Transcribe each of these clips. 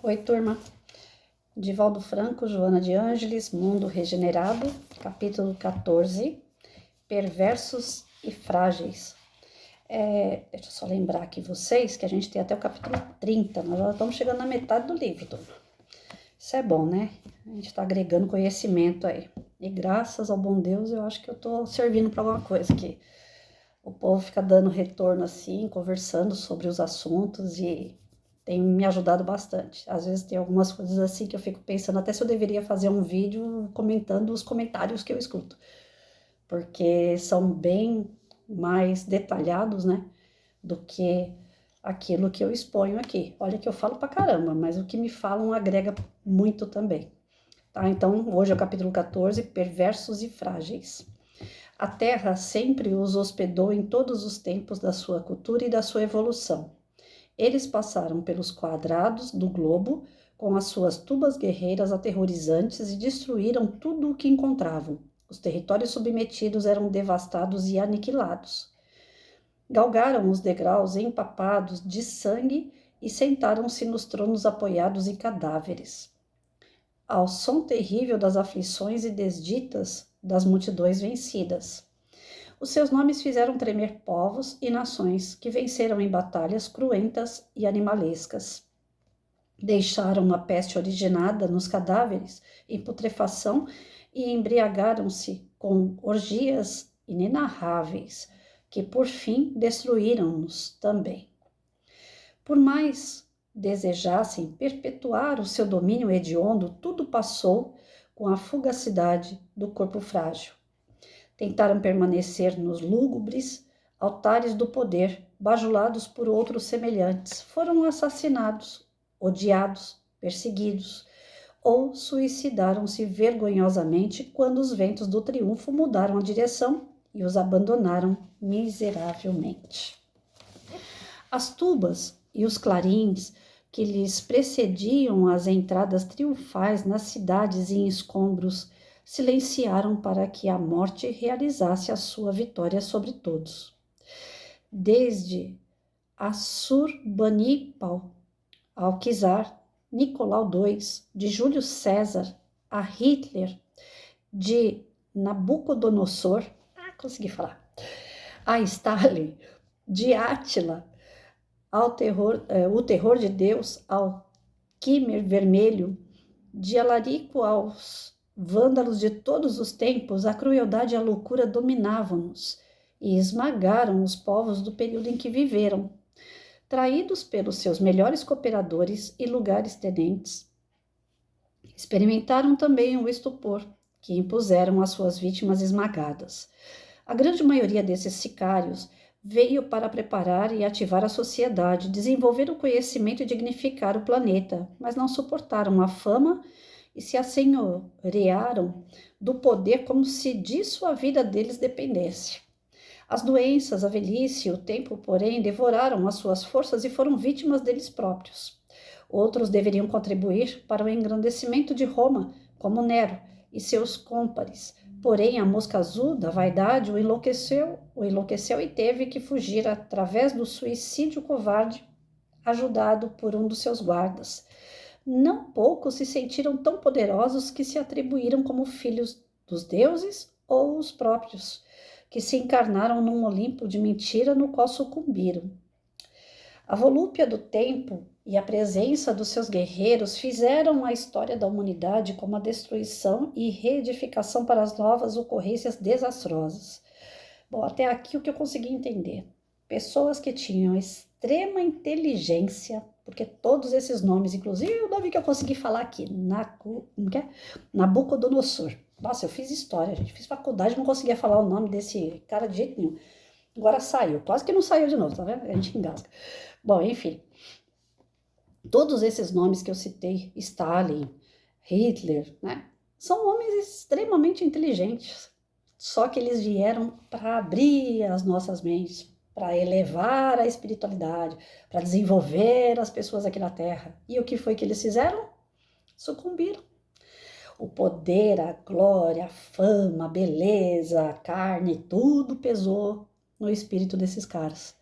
Oi, turma. Divaldo Franco, Joana de Ângeles, Mundo Regenerado, capítulo 14, Perversos e Frágeis. Deixa eu só lembrar aqui vocês que a gente tem até o capítulo 30, nós já estamos chegando na metade do livro, turma. Isso é bom, né? A gente está agregando conhecimento aí. E graças ao bom Deus, eu acho que eu estou servindo para alguma coisa aqui. O povo fica dando retorno assim, conversando sobre os assuntos e tem me ajudado bastante. Às vezes tem algumas coisas assim que eu fico pensando até se eu deveria fazer um vídeo comentando os comentários que eu escuto, porque são bem mais detalhados, né, do que aquilo que eu exponho aqui. Olha que eu falo pra caramba, mas o que me falam agrega muito também. Tá? Então, hoje é o capítulo 14, Perversos e Frágeis. A Terra sempre os hospedou em todos os tempos da sua cultura e da sua evolução. Eles passaram pelos quadrados do globo com as suas tubas guerreiras aterrorizantes e destruíram tudo o que encontravam. Os territórios submetidos eram devastados e aniquilados. Galgaram os degraus empapados de sangue e sentaram-se nos tronos apoiados em cadáveres. Ao som terrível das aflições e desditas das multidões vencidas. Os seus nomes fizeram tremer povos e nações que venceram em batalhas cruentas e animalescas. Deixaram uma peste originada nos cadáveres em putrefação e embriagaram-se com orgias inenarráveis, que por fim destruíram-nos também. Por mais desejassem perpetuar o seu domínio hediondo, tudo passou com a fugacidade do corpo frágil. Tentaram permanecer nos lúgubres altares do poder, bajulados por outros semelhantes. Foram assassinados, odiados, perseguidos, ou suicidaram-se vergonhosamente quando os ventos do triunfo mudaram a direção e os abandonaram miseravelmente. As tubas e os clarins que lhes precediam as entradas triunfais nas cidades em escombros silenciaram para que a morte realizasse a sua vitória sobre todos. Desde Assurbanipal, Alquizar, Nicolau II, de Júlio César, a Hitler, de Nabucodonosor, consegui falar, a Stalin, de Átila, o terror de Deus, ao Khmer Vermelho, de Alarico aos vândalos de todos os tempos, a crueldade e a loucura dominavam-nos e esmagaram os povos do período em que viveram. Traídos pelos seus melhores cooperadores e lugares tenentes, experimentaram também o estupor que impuseram às suas vítimas esmagadas. A grande maioria desses sicários veio para preparar e ativar a sociedade, desenvolver o conhecimento e dignificar o planeta, mas não suportaram a fama e se assenhorearam do poder como se disso a vida deles dependesse. As doenças, a velhice e o tempo, porém, devoraram as suas forças e foram vítimas deles próprios. Outros deveriam contribuir para o engrandecimento de Roma, como Nero e seus cômpares. Porém, a mosca azul da vaidade o enlouqueceu e teve que fugir através do suicídio covarde, ajudado por um dos seus guardas. Não poucos se sentiram tão poderosos que se atribuíram como filhos dos deuses ou os próprios, que se encarnaram num Olimpo de mentira no qual sucumbiram. A volúpia do tempo e a presença dos seus guerreiros fizeram a história da humanidade como a destruição e reedificação para as novas ocorrências desastrosas. Bom, até aqui o que eu consegui entender. Pessoas que tinham extrema inteligência, porque todos esses nomes, inclusive o nome que eu consegui falar aqui, Nabucodonosor. Nossa, eu fiz história, gente, fiz faculdade, não conseguia falar o nome desse cara de jeito nenhum. Agora saiu, quase que não saiu de novo, tá vendo? A gente engasga. Bom, enfim, todos esses nomes que eu citei, Stalin, Hitler, né, são homens extremamente inteligentes, só que eles vieram para abrir as nossas mentes, para elevar a espiritualidade, para desenvolver as pessoas aqui na Terra. E o que foi que eles fizeram? Sucumbiram. O poder, a glória, a fama, a beleza, a carne, tudo pesou no espírito desses caras.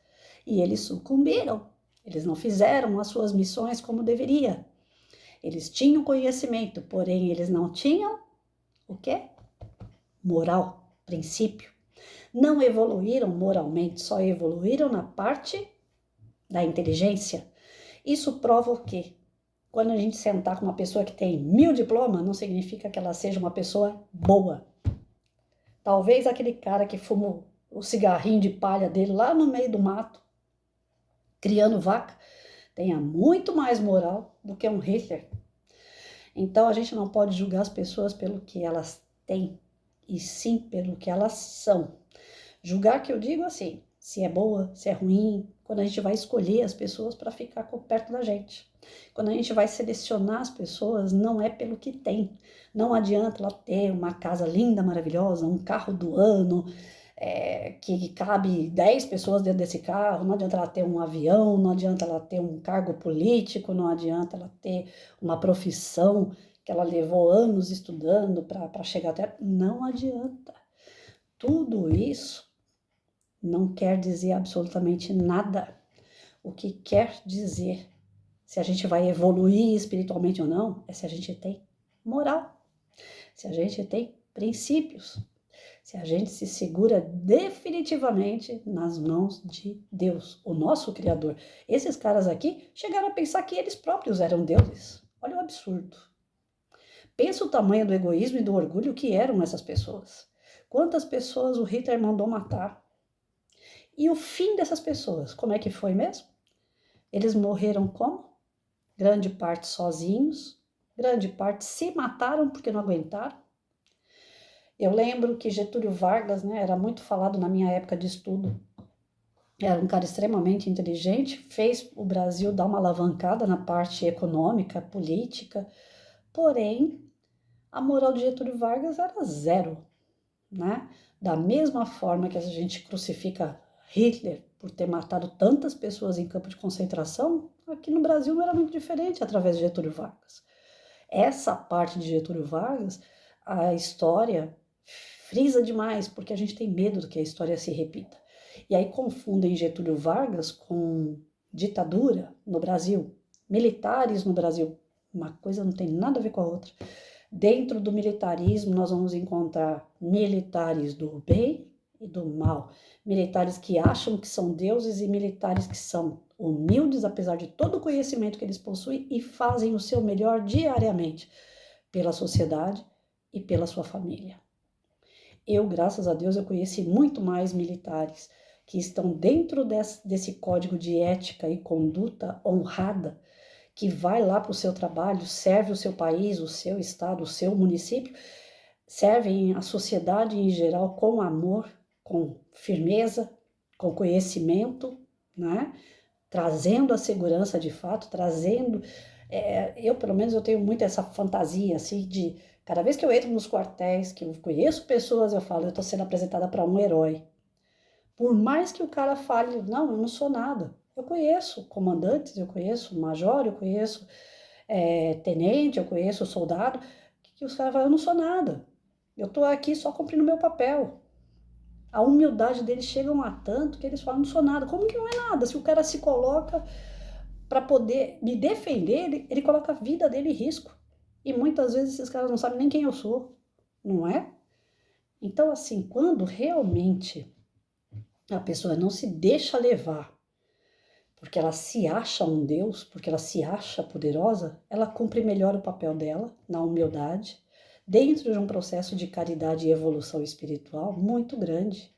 E eles sucumbiram. Eles não fizeram as suas missões como deveria. Eles tinham conhecimento, porém eles não tinham o quê? Moral, princípio. Não evoluíram moralmente, só evoluíram na parte da inteligência. Isso prova o quê? Quando a gente sentar com uma pessoa que tem 1000 diplomas, não significa que ela seja uma pessoa boa. Talvez aquele cara que fuma o cigarrinho de palha dele lá no meio do mato, criando vaca, tenha muito mais moral do que um Hitler. Então a gente não pode julgar as pessoas pelo que elas têm, e sim pelo que elas são. Julgar que eu digo assim, se é boa, se é ruim, quando a gente vai escolher as pessoas para ficar perto da gente. Quando a gente vai selecionar as pessoas, não é pelo que tem. Não adianta ela ter uma casa linda, maravilhosa, um carro do ano, que cabe 10 pessoas dentro desse carro, não adianta ela ter um avião, não adianta ela ter um cargo político, não adianta ela ter uma profissão que ela levou anos estudando para chegar até... Não adianta. Tudo isso não quer dizer absolutamente nada. O que quer dizer se a gente vai evoluir espiritualmente ou não é se a gente tem moral, se a gente tem princípios, se a gente se segura definitivamente nas mãos de Deus, o nosso Criador. Esses caras aqui chegaram a pensar que eles próprios eram deuses. Olha o absurdo. Pensa o tamanho do egoísmo e do orgulho que eram essas pessoas. Quantas pessoas o Hitler mandou matar? E o fim dessas pessoas, como é que foi mesmo? Eles morreram como? Grande parte sozinhos, grande parte se mataram porque não aguentaram. Eu lembro que Getúlio Vargas, né, era muito falado na minha época de estudo. Era um cara extremamente inteligente, fez o Brasil dar uma alavancada na parte econômica, política, porém, a moral de Getúlio Vargas era zero, né? Da mesma forma que a gente crucifica Hitler por ter matado tantas pessoas em campo de concentração, aqui no Brasil não era muito diferente através de Getúlio Vargas. Essa parte de Getúlio Vargas, a história frisa demais, porque a gente tem medo de que a história se repita. E aí confundem Getúlio Vargas com ditadura no Brasil, militares no Brasil. Uma coisa não tem nada a ver com a outra. Dentro do militarismo, nós vamos encontrar militares do bem e do mal. Militares que acham que são deuses e militares que são humildes, apesar de todo o conhecimento que eles possuem, e fazem o seu melhor diariamente pela sociedade e pela sua família. Eu, graças a Deus, eu conheci muito mais militares que estão dentro desse código de ética e conduta honrada, que vai lá para o seu trabalho, serve o seu país, o seu estado, o seu município, servem a sociedade em geral com amor, com firmeza, com conhecimento, né? Trazendo a segurança de fato, trazendo... eu, pelo menos, eu tenho muito essa fantasia, assim, de... Cada vez que eu entro nos quartéis, que eu conheço pessoas, eu falo, eu estou sendo apresentada para um herói. Por mais que o cara fale, não, eu não sou nada. Eu conheço comandantes, eu conheço major, eu conheço tenente, eu conheço soldado, que os caras falam, eu não sou nada. Eu estou aqui só cumprindo meu papel. A humildade deles chegam a tanto que eles falam, não sou nada. Como que não é nada? Se o cara se coloca para poder me defender, ele coloca a vida dele em risco. E muitas vezes esses caras não sabem nem quem eu sou, não é? Então, assim, quando realmente a pessoa não se deixa levar, porque ela se acha um Deus, porque ela se acha poderosa, ela cumpre melhor o papel dela, na humildade, dentro de um processo de caridade e evolução espiritual muito grande.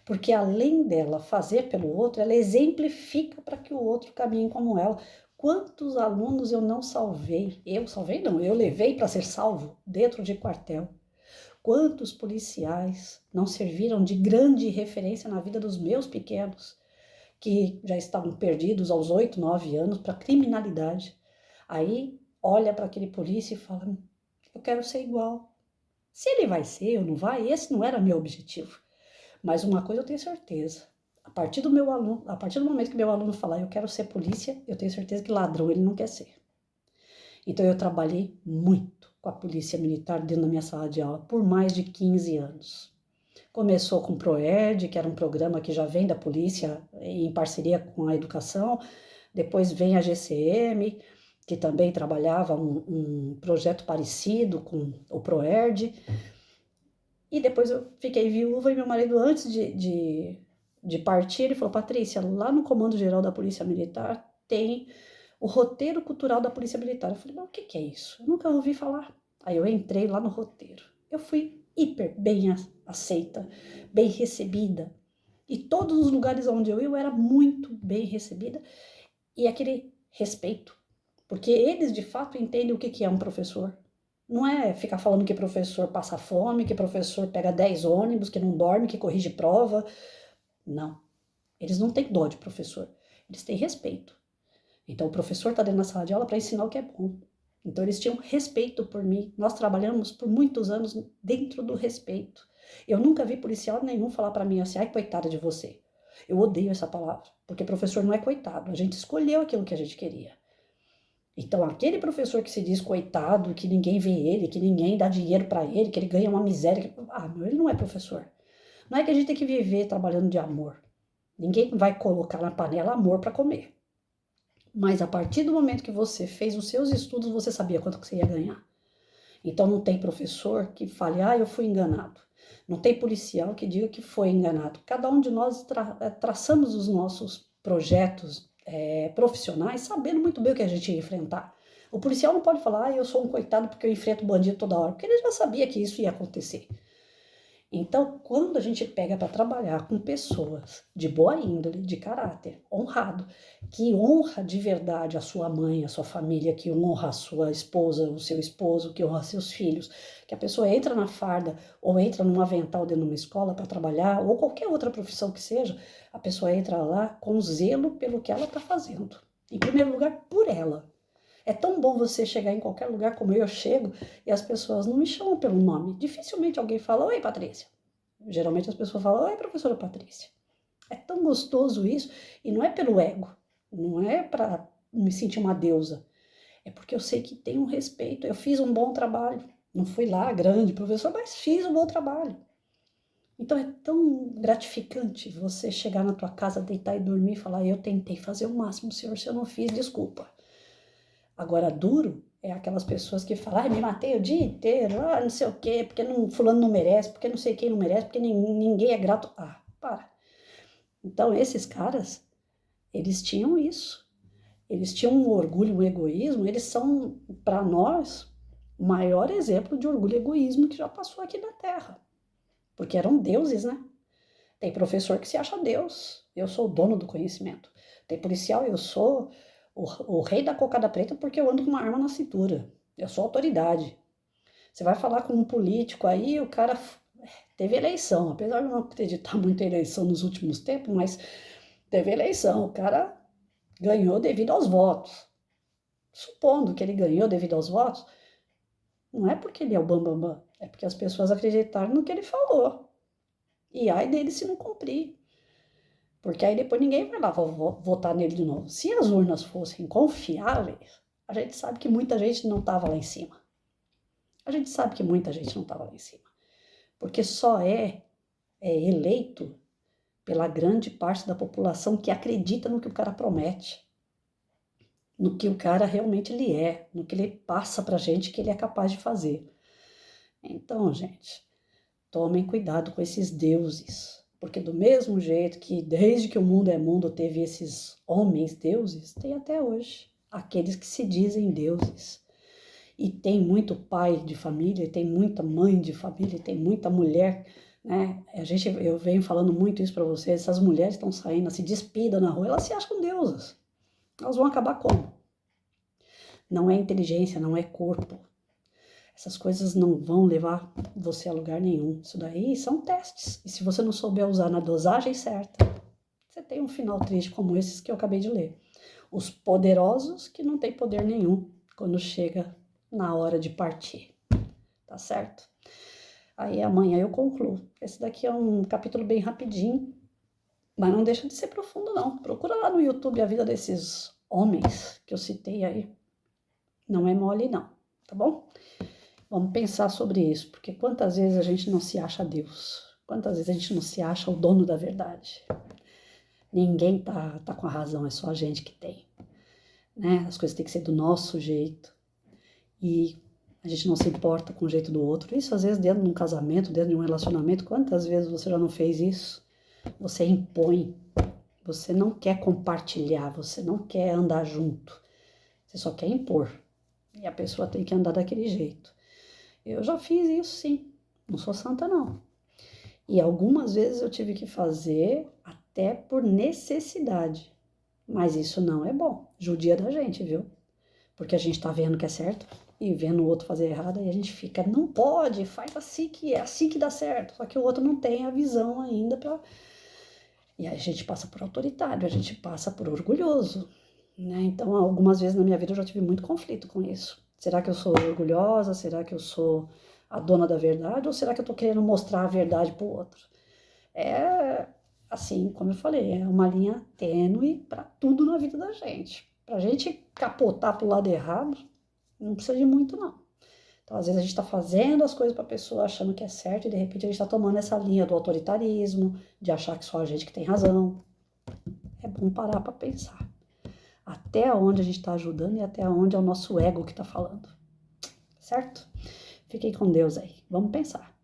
Porque além dela fazer pelo outro, ela exemplifica para que o outro caminhe como ela. Quantos alunos eu não salvei? Eu salvei não, eu levei para ser salvo dentro de quartel. Quantos policiais não serviram de grande referência na vida dos meus pequenos, que já estavam perdidos aos 8, 9 anos para criminalidade. Aí olha para aquele polícia e fala, eu quero ser igual. Se ele vai ser ou não vai, esse não era meu objetivo. Mas uma coisa eu tenho certeza, a partir do momento que meu aluno falar, eu quero ser polícia, eu tenho certeza que ladrão ele não quer ser. Então eu trabalhei muito com a polícia militar dentro da minha sala de aula por mais de 15 anos. Começou com o PROERD, que era um programa que já vem da polícia em parceria com a educação, depois vem a GCM, que também trabalhava um projeto parecido com o Proerd. E depois eu fiquei viúva e meu marido, antes de partir, ele falou: Patrícia, lá no Comando Geral da Polícia Militar tem o roteiro cultural da Polícia Militar. Eu falei: mas o que é isso? Eu nunca ouvi falar. Aí eu entrei lá no roteiro. Eu fui hiper bem aceita, bem recebida. E todos os lugares onde eu era muito bem recebida. E aquele respeito. Porque eles, de fato, entendem o que é um professor. Não é ficar falando que professor passa fome, que professor pega 10 ônibus, que não dorme, que corrige prova. Não. Eles não têm dó de professor. Eles têm respeito. Então, o professor está dentro da sala de aula para ensinar o que é bom. Então, eles tinham respeito por mim. Nós trabalhamos por muitos anos dentro do respeito. Eu nunca vi policial nenhum falar para mim assim: ai, coitada de você. Eu odeio essa palavra, porque professor não é coitado. A gente escolheu aquilo que a gente queria. Então, aquele professor que se diz coitado, que ninguém vê ele, que ninguém dá dinheiro para ele, que ele ganha uma miséria. Ah, meu, ele não é professor. Não é que a gente tem que viver trabalhando de amor. Ninguém vai colocar na panela amor para comer. Mas a partir do momento que você fez os seus estudos, você sabia quanto que você ia ganhar. Então não tem professor que fale: ah, eu fui enganado. Não tem policial que diga que foi enganado. Cada um de nós traçamos os nossos projetos profissionais sabendo muito bem o que a gente ia enfrentar. O policial não pode falar: ah, eu sou um coitado porque eu enfrento bandido toda hora, porque ele já sabia que isso ia acontecer. Então, quando a gente pega para trabalhar com pessoas de boa índole, de caráter, honrado, que honra de verdade a sua mãe, a sua família, que honra a sua esposa, o seu esposo, que honra seus filhos, que a pessoa entra na farda ou entra num avental dentro de uma escola para trabalhar, ou qualquer outra profissão que seja, a pessoa entra lá com zelo pelo que ela está fazendo. Em primeiro lugar, por ela. É tão bom você chegar em qualquer lugar como eu chego e as pessoas não me chamam pelo nome. Dificilmente alguém fala: oi, Patrícia. Geralmente as pessoas falam: oi, professora Patrícia. É tão gostoso isso, e não é pelo ego, não é para me sentir uma deusa, é porque eu sei que tem um respeito. Eu fiz um bom trabalho, não fui lá grande professor, mas fiz um bom trabalho. Então é tão gratificante você chegar na tua casa, deitar e dormir e falar: eu tentei fazer o máximo, senhor, se eu não fiz, desculpa. Agora, duro é aquelas pessoas que falam: ai, me matei o dia inteiro, ah, não sei o quê, porque não, fulano não merece, porque não sei quem não merece, porque ninguém é grato. Ah, para. Então, esses caras, eles tinham isso. Eles tinham um orgulho, um egoísmo, eles são, para nós, o maior exemplo de orgulho e egoísmo que já passou aqui na Terra. Porque eram deuses, né? Tem professor que se acha Deus. Eu sou o dono do conhecimento. Tem policial, eu sou o rei da cocada preta porque eu ando com uma arma na cintura. Eu sou autoridade. Você vai falar com um político aí, o cara teve eleição. Apesar de eu não acreditar muito em eleição nos últimos tempos, mas teve eleição. O cara ganhou devido aos votos. Supondo que ele ganhou devido aos votos, não é porque ele é o bambambam, bam, bam, é porque as pessoas acreditaram no que ele falou. E ai dele se não cumprir. Porque aí depois ninguém vai lá votar nele de novo. Se as urnas fossem confiáveis, a gente sabe que muita gente não estava lá em cima. A gente sabe que muita gente não estava lá em cima. Porque só é eleito pela grande parte da população que acredita no que o cara promete, no que o cara realmente ele é, no que ele passa pra gente que ele é capaz de fazer. Então, gente, tomem cuidado com esses deuses, porque do mesmo jeito que desde que o mundo é mundo teve esses homens deuses, tem até hoje aqueles que se dizem deuses. E tem muito pai de família, tem muita mãe de família, tem muita mulher, né? Eu venho falando muito isso para vocês, essas mulheres estão saindo, se despidam na rua, elas se acham deusas. Elas vão acabar como? Não é inteligência, não é corpo. Essas coisas não vão levar você a lugar nenhum. Isso daí são testes. E se você não souber usar na dosagem certa, você tem um final triste como esses que eu acabei de ler. Os poderosos que não têm poder nenhum quando chega na hora de partir. Tá certo? Aí amanhã eu concluo. Esse daqui é um capítulo bem rapidinho, mas não deixa de ser profundo, não. Procura lá no YouTube a vida desses homens que eu citei aí. Não é mole, não. Tá bom? Vamos pensar sobre isso, porque quantas vezes a gente não se acha Deus? Quantas vezes a gente não se acha o dono da verdade? Ninguém tá com a razão, é só a gente que tem. né? As coisas têm que ser do nosso jeito. E a gente não se importa com o jeito do outro. Isso às vezes dentro de um casamento, dentro de um relacionamento. Quantas vezes você já não fez isso? Você impõe. Você não quer compartilhar, você não quer andar junto. Você só quer impor. E a pessoa tem que andar daquele jeito. Eu já fiz isso, sim. Não sou santa, não. E algumas vezes eu tive que fazer até por necessidade. Mas isso não é bom. Judia da gente, viu? Porque a gente tá vendo que é certo e vendo o outro fazer errado e a gente fica, não pode, faz assim que é assim que dá certo. Só que o outro não tem a visão ainda para. E aí a gente passa por autoritário, a gente passa por orgulhoso, né? Então, algumas vezes na minha vida eu já tive muito conflito com isso. Será que eu sou orgulhosa? Será que eu sou a dona da verdade? Ou será que eu tô querendo mostrar a verdade pro outro? É, assim, como eu falei, é uma linha tênue para tudo na vida da gente. Pra gente capotar pro lado errado, não precisa de muito, não. Então, às vezes a gente está fazendo as coisas para a pessoa achando que é certo e de repente a gente está tomando essa linha do autoritarismo, de achar que só a gente que tem razão. É bom parar para pensar. Até onde a gente está ajudando e até onde é o nosso ego que está falando. Certo? Fiquem com Deus aí. Vamos pensar.